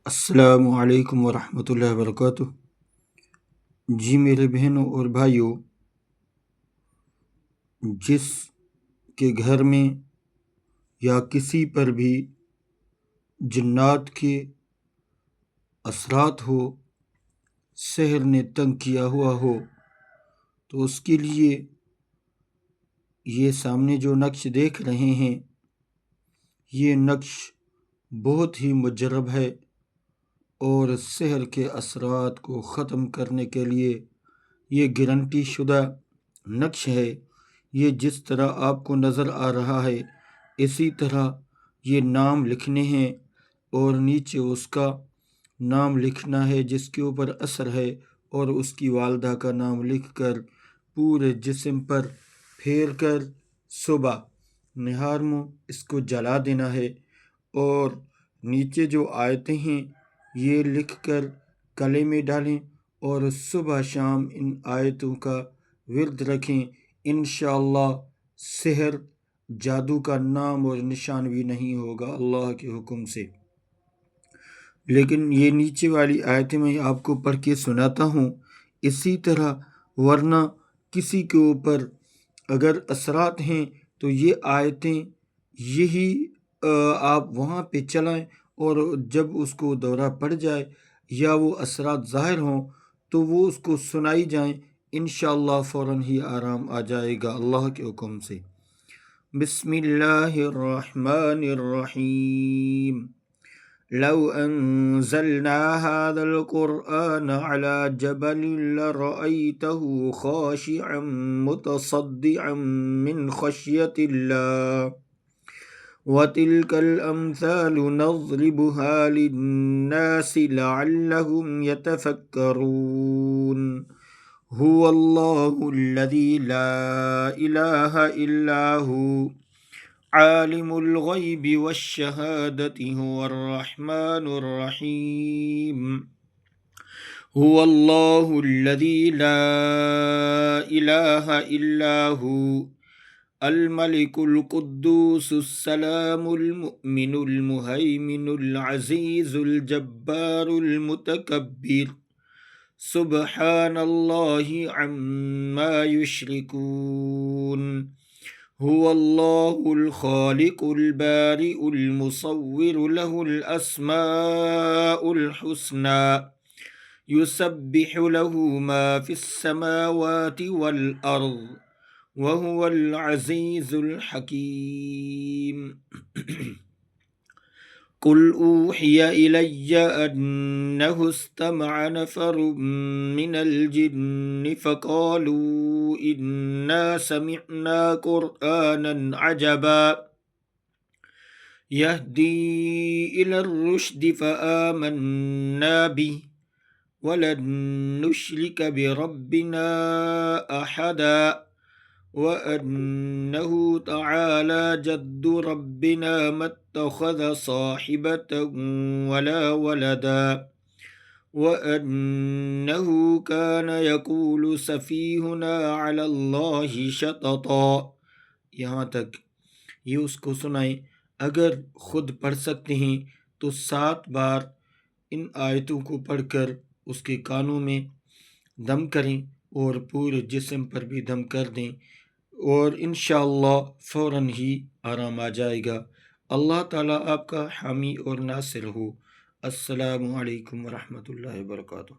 السلام علیکم ورحمۃ اللہ وبرکاتہ۔ جی میرے بہنوں اور بھائیوں، جس کے گھر میں یا کسی پر بھی جنات کے اثرات ہو، سحر نے تنگ کیا ہوا ہو، تو اس کے لیے یہ سامنے جو نقش دیکھ رہے ہیں، یہ نقش بہت ہی مجرب ہے اور سحر کے اثرات کو ختم کرنے کے لیے یہ گارنٹی شدہ نقش ہے۔ یہ جس طرح آپ کو نظر آ رہا ہے اسی طرح یہ نام لکھنے ہیں اور نیچے اس کا نام لکھنا ہے جس کے اوپر اثر ہے، اور اس کی والدہ کا نام لکھ کر پورے جسم پر پھیر کر صبح نہار منہ اس کو جلا دینا ہے، اور نیچے جو آیتیں ہیں یہ لکھ کر گلے میں ڈالیں اور صبح شام ان آیتوں کا ورد رکھیں۔ انشاءاللہ سحر، جادو کا نام اور نشان بھی نہیں ہوگا اللہ کے حکم سے۔ لیکن یہ نیچے والی آیتیں میں آپ کو پڑھ کے سناتا ہوں، اسی طرح ورنہ کسی کے اوپر اگر اثرات ہیں تو یہ آیتیں یہی آپ وہاں پہ چلائیں، اور جب اس کو دورہ پڑ جائے یا وہ اثرات ظاہر ہوں تو وہ اس کو سنائی جائیں، انشاءاللہ فوراً ہی آرام آ جائے گا اللہ کے حکم سے۔ بسم اللہ الرحمن الرحیم۔ لو انزلنا هذا القرآن على جبل لرأيته خاشعا متصدعا من خشية الله وتلك الأمثال نضربها للناس لعلهم يتفكرون۔ هو الله الذي لا إله إلا هو عالم الغيب والشهادة هو الرحمن الرحيم۔ هو الله الذي لا إله إلا هو الملك القدوس السلام المؤمن المهيمن العزيز الجبار المتكبر، سبحان الله عما يشركون۔ هو الله الخالق البارئ المصور له الأسماء الحسنى يسبح له ما في السماوات والأرض وهو العزيز الحكيم۔ قل أوحي إلي أنه استمع نفر من الجن فقالوا إنا سمعنا قرآنا عجبا يهدي إلى الرشد فآمنا به ولن نشرك بربنا أحدا وأنه تعالى جد ربنا ما اتخذ صاحبة ولا ولدا وأنه كان يقول سفيهنا على الله شططا۔ یہاں تک یہ اس کو سنائیں۔ اگر خود پڑھ سکتے ہیں تو 7 بار ان آیتوں کو پڑھ کر اس کے کانوں میں دم کریں اور پورے جسم پر بھی دم کر دیں، اور انشاءاللہ فوراً ہی آرام آ جائے گا۔ اللہ تعالیٰ آپ کا حامی اور ناصر ہو۔ السلام علیکم ورحمۃ اللہ وبرکاتہ۔